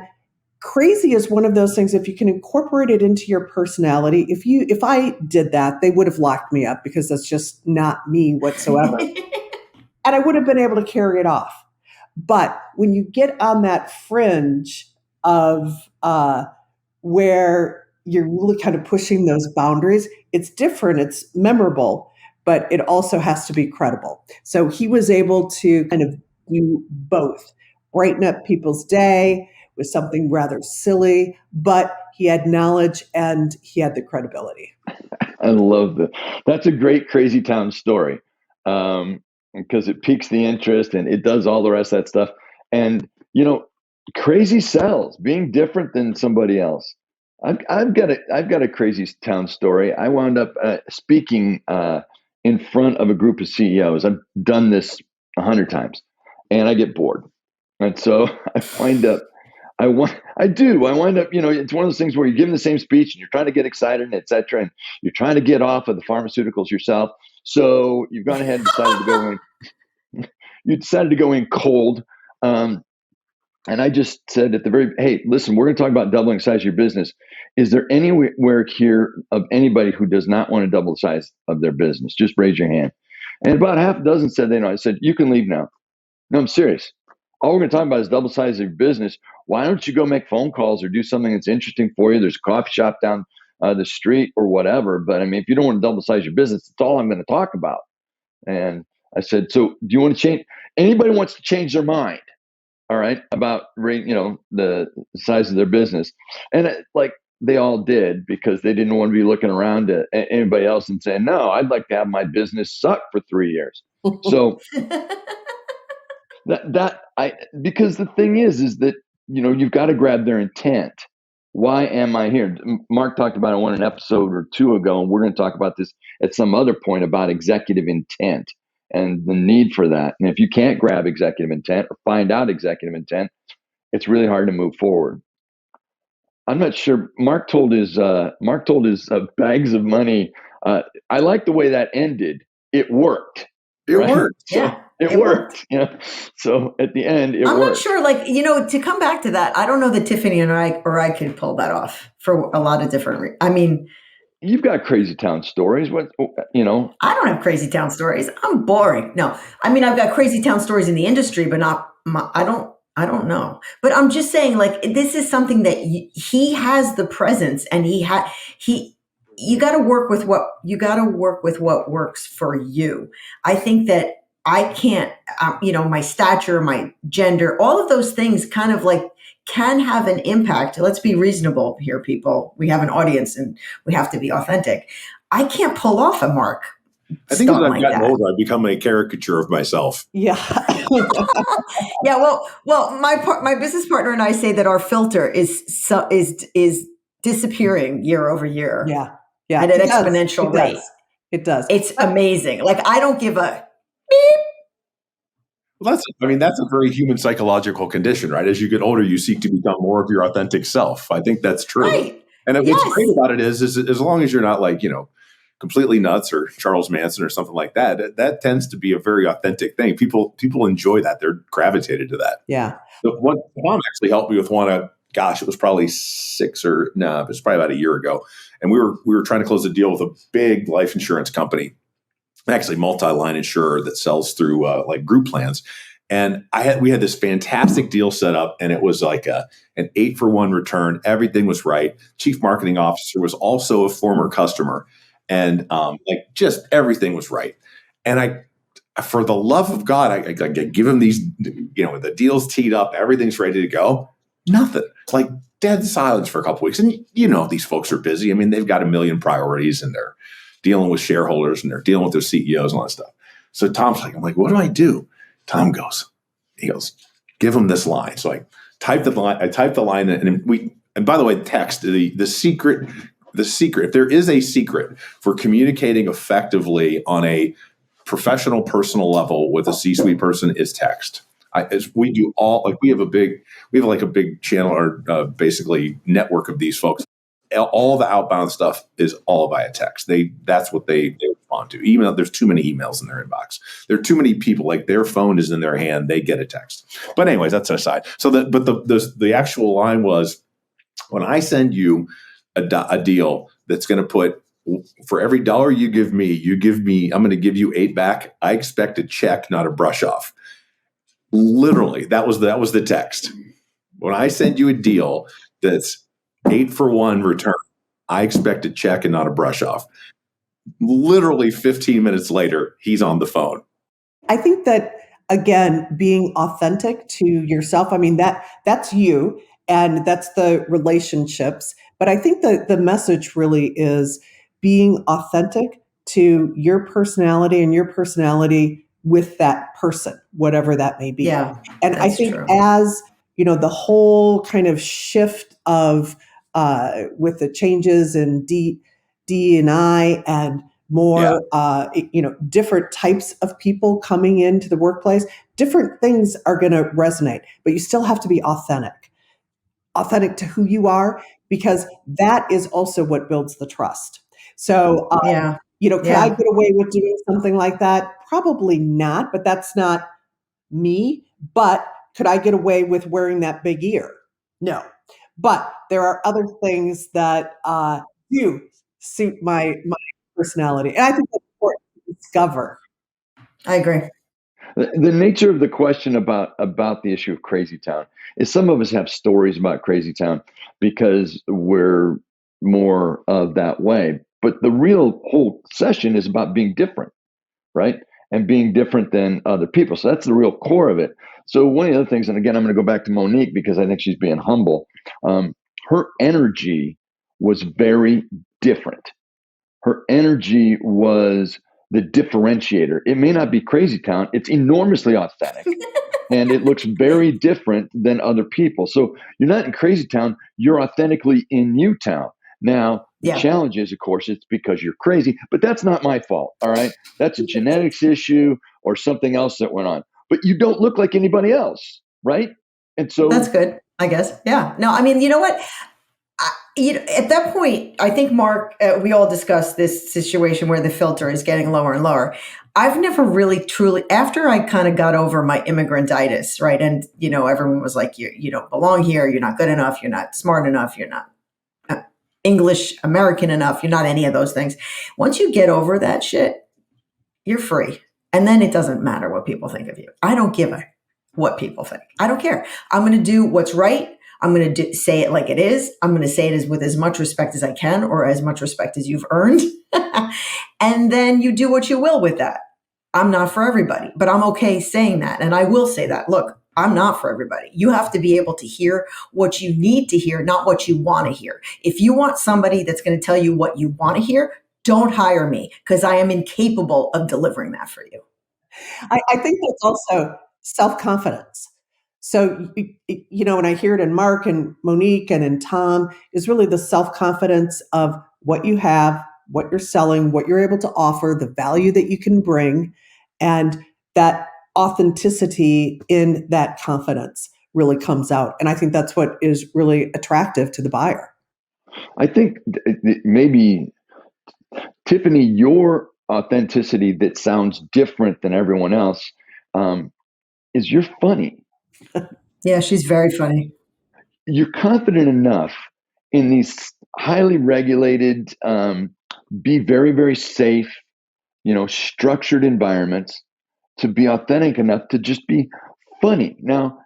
crazy is one of those things, if you can incorporate it into your personality, if I did that, they would have locked me up because that's just not me whatsoever. And I would have been able to carry it off. But when you get on that fringe of where you're really kind of pushing those boundaries, it's different, it's memorable, but it also has to be credible. So he was able to kind of do both. Brighten up people's day with something rather silly, but he had knowledge and he had the credibility. I love that. That's a great Crazy Town story, because it piques the interest and it does all the rest of that stuff. And, crazy sells, being different than somebody else. I've got a Crazy Town story. I wound up speaking in front of a group of CEOs. I've done this 100 times, and I get bored, and so I wind up. I wind up. It's one of those things where you're giving the same speech and you're trying to get excited, and et cetera, and you're trying to get off of the pharmaceuticals yourself. So you've gone ahead and decided to go in. You decided to go in cold. And I just said hey, listen, we're going to talk about doubling the size of your business. Is there anywhere here of anybody who does not want to double the size of their business? Just raise your hand. And about half a dozen said they know. I said, you can leave now. No, I'm serious. All we're going to talk about is double the size of your business. Why don't you go make phone calls or do something that's interesting for you? There's a coffee shop down the street or whatever. But I mean, if you don't want to double the size of your business, that's all I'm going to talk about. And I said, so do you want to change? Anybody wants to change their mind? All right, about the size of their business, and they all did, because they didn't want to be looking around at anybody else and saying, no, I'd like to have my business suck for 3 years. So because the thing is that you've got to grab their intent. Why am I here? Mark talked about it an episode or two ago, and we're going to talk about this at some other point about executive intent and the need for that. And if you can't grab executive intent or find out executive intent, it's really hard to move forward. I'm not sure. Mark told his bags of money. I like the way that ended. It worked. It worked. Yeah. It worked. So at the end, it worked. I'm not sure, to come back to that, I don't know that Tiffany and I could pull that off for a lot of different You've got Crazy Town stories. I don't have Crazy Town stories. I'm boring. No, I've got Crazy Town stories in the industry, but I don't know. But I'm just saying, this is something that he has the presence, and you got to work with what works for you. I think that I can't, my stature, my gender, all of those things kind of can have an impact. Let's be reasonable here, people. We have an audience and we have to be authentic. I can't pull off a Mark. I think as I've gotten older, I've become a caricature of myself. Yeah. Yeah. Well, my business partner and I say that our filter is disappearing year over year. Yeah. At an exponential rate. It does. It's amazing. I don't give a beep. Well, that's a very human psychological condition, right? As you get older, you seek to become more of your authentic self. I think that's true. Right. And what's great about it is as long as you're not completely nuts or Charles Manson or something like that, that tends to be a very authentic thing. People enjoy that. They're gravitated to that. Yeah. What Tom actually helped me with it was probably it was probably about a year ago. And we were trying to close a deal with a big life insurance company, actually multi-line insurer that sells through group plans. And we had this fantastic deal set up, and it was like an 8-for-1 return. Everything was right. Chief marketing officer was also a former customer, and just everything was right. And for the love of God, I give him these, the deal's teed up, everything's ready to go. Nothing. It's dead silence for a couple weeks. And these folks are busy. They've got a million priorities, and they're dealing with shareholders, and they're dealing with their CEOs and all that stuff. So Tom's I'm what do I do? Tom goes, give him this line. So I typed the line, and by the way, text the secret, if there is a secret for communicating effectively on a professional, personal level with a C-suite person, is text. As we do we have a big channel or basically network of these folks. All the outbound stuff is all via text. That's what they respond to. Even though there's too many emails in their inbox, there are too many people. Their phone is in their hand, they get a text. But anyways, that's an aside. So the actual line was, when I send you a deal that's going to put, for every $1 you give me, I'm going to give you 8 back. I expect a check, not a brush off. Literally, that was the text. When I send you a deal that's 8-for-1 return, I expect a check and not a brush off. Literally 15 minutes later, he's on the phone. I think that again, being authentic to yourself. I mean, that's you and that's the relationships. But I think the message really is being authentic to your personality and your personality with that person, whatever that may be. Yeah, And I that's think true. as, the whole kind of shift of with the changes in D&I and more, different types of people coming into the workplace, different things are going to resonate, but you still have to be authentic to who you are, because that is also what builds the trust. So, Yeah. could I get away with doing something like that? Probably not, but that's not me. But could I get away with wearing that big ear? No. But there are other things that do suit my personality. And I think that's important to discover. I agree. The nature of the question about the issue of Crazy Town is some of us have stories about Crazy Town because we're more of that way. But the real whole session is about being different, right? And being different than other people. So that's the real core of it. So one of the other things, and again, I'm going to go back to Monique because I think she's being humble. Her energy was very different. Her energy was the differentiator. It may not be Crazy Town, it's enormously authentic. And it looks very different than other people. So you're not in Crazy Town, you're authentically in Newtown. Now, the challenge is, of course, it's because you're crazy, but that's not my fault. All right. That's a genetics issue or something else that went on. But you don't look like anybody else. Right. And so that's good, I guess. Yeah. No, I mean, you know what? At that point, I think, Mark, we all discussed this situation where the filter is getting lower and lower. I've never really truly, after I kind of got over my immigrant-itis, right? And, everyone was like, you don't belong here. You're not good enough. You're not smart enough. You're not English American enough. You're not any of those things. Once you get over that shit, you're free. And then it doesn't matter what people think of you. I don't give a what people think. I don't care. I'm going to do what's right. I'm going to say it like it is. I'm going to say it with as much respect as I can, or as much respect as you've earned. And then you do what you will with that. I'm not for everybody, but I'm okay saying that. And I will say that. Look, I'm not for everybody. You have to be able to hear what you need to hear, not what you want to hear. If you want somebody that's going to tell you what you want to hear, don't hire me, because I am incapable of delivering that for you. I think that's also self-confidence. So, when I hear it in Mark and Monique and in Tom, is really the self-confidence of what you have, what you're selling, what you're able to offer, the value that you can bring, and that authenticity in that confidence really comes out. And I think that's what is really attractive to the buyer. I think maybe, Tiffany, your authenticity that sounds different than everyone else is you're funny. Yeah, she's very funny. You're confident enough in these highly regulated, be very, very safe, structured environments to be authentic enough to just be funny. Now,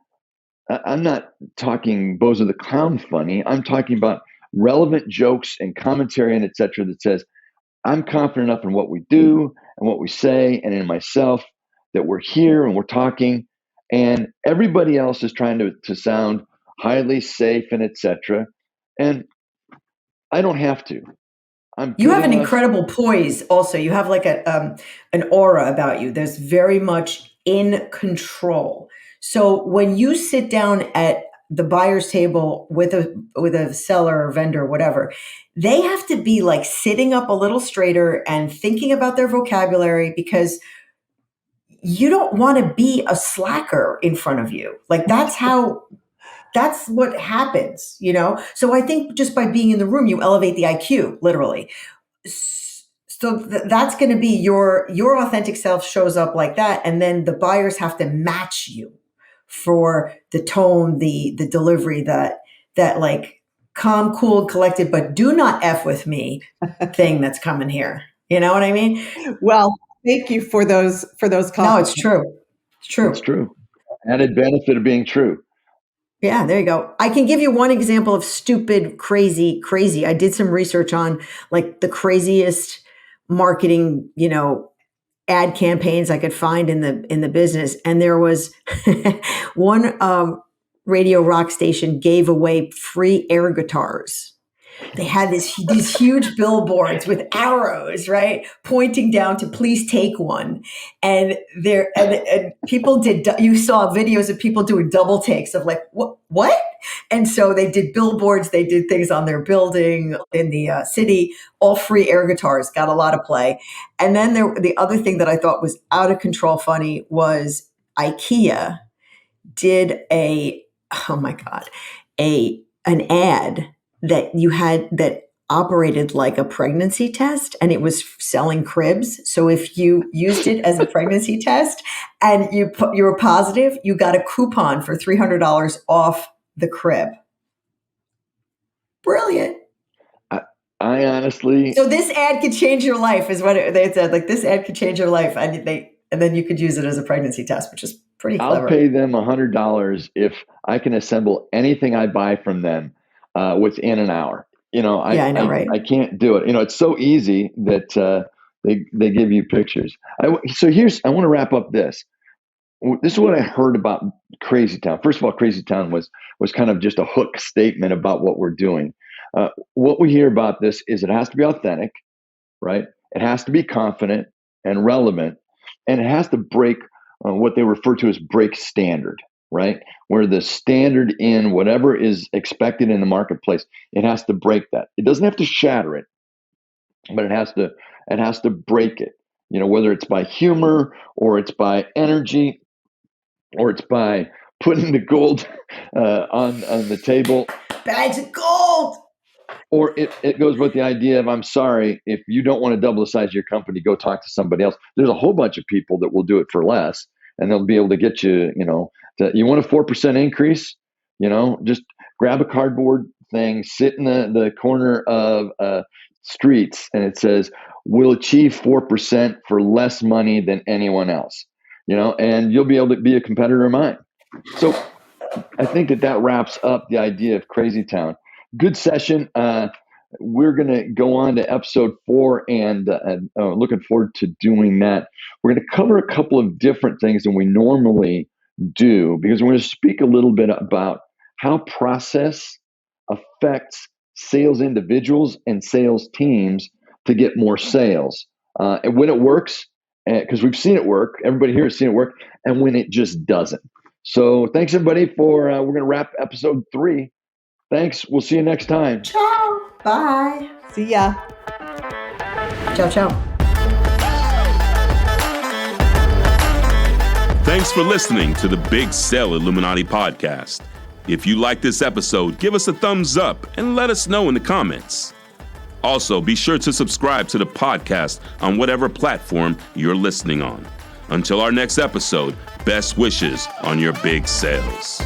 I'm not talking Bozo the Clown funny. I'm talking about relevant jokes and commentary and et cetera that says, I'm confident enough in what we do and what we say and in myself that we're here and we're talking, and everybody else is trying to sound highly safe and et cetera. And I don't have to. You have an incredible poise also. You have like an aura about you. There's very much in control. So when you sit down at the buyer's table with a seller or vendor or whatever, they have to be like sitting up a little straighter and thinking about their vocabulary, because you don't want to be a slacker in front of you. Like that's what happens, So I think just by being in the room, you elevate the IQ, literally. So that's going to be your authentic self shows up like that. And then the buyers have to match you for the tone, the delivery, that like calm, cool, collected, but do not F with me thing that's coming here. You know what I mean? Well, thank you for those comments. No, it's true. It's true. It's true. Added benefit of being true. Yeah, there you go. I can give you one example of stupid, crazy. I did some research on like the craziest marketing, ad campaigns I could find in the business. And there was one radio rock station gave away free air guitars. They had these huge billboards with arrows, right, pointing down to please take one. And and people did. You saw videos of people doing double takes of like what? And so they did billboards. They did things on their building in the city. All free air guitars, got a lot of play. And then the other thing that I thought was out of control funny was IKEA did an ad that you had that operated like a pregnancy test, and it was selling cribs. So if you used it as a pregnancy test and you were positive, you got a coupon for $300 off the crib. Brilliant. I honestly. So this ad could change your life, is what they said. Like, this ad could change your life, and then you could use it as a pregnancy test, which is pretty clever. I'll pay them $100 if I can assemble anything I buy from them within an hour. I know, right? I can't do it. It's so easy that they give you pictures. I want to wrap up this. This is what I heard about Crazy Town. First of all, Crazy Town was kind of just a hook statement about what we're doing. What we hear about this is it has to be authentic, right? It has to be confident and relevant, and it has to break what they refer to as break standard, right? Where the standard in whatever is expected in the marketplace, it has to break that. It doesn't have to shatter it, but it has to break it. Whether it's by humor or it's by energy or it's by putting the gold on the table. Bags of gold. Or it goes with the idea of, I'm sorry, if you don't want to double the size of your company, go talk to somebody else. There's a whole bunch of people that will do it for less, and they'll be able to get you, you want a 4% increase, just grab a cardboard thing, sit in the corner of streets, and it says, we'll achieve 4% for less money than anyone else, and you'll be able to be a competitor of mine. So I think that wraps up the idea of Crazy Town. Good session. We're going to go on to episode 4 and looking forward to doing that. We're going to cover a couple of different things than we normally do, because we're going to speak a little bit about how process affects sales individuals and sales teams to get more sales. And when it works, because we've seen it work, everybody here has seen it work, and when it just doesn't. So thanks everybody we're going to wrap episode 3. Thanks. We'll see you next time. Ciao. Bye. See ya. Ciao, ciao. Thanks for listening to the Big Sale Illuminati podcast. If you like this episode, give us a thumbs up and let us know in the comments. Also, be sure to subscribe to the podcast on whatever platform you're listening on. Until our next episode, best wishes on your big sales.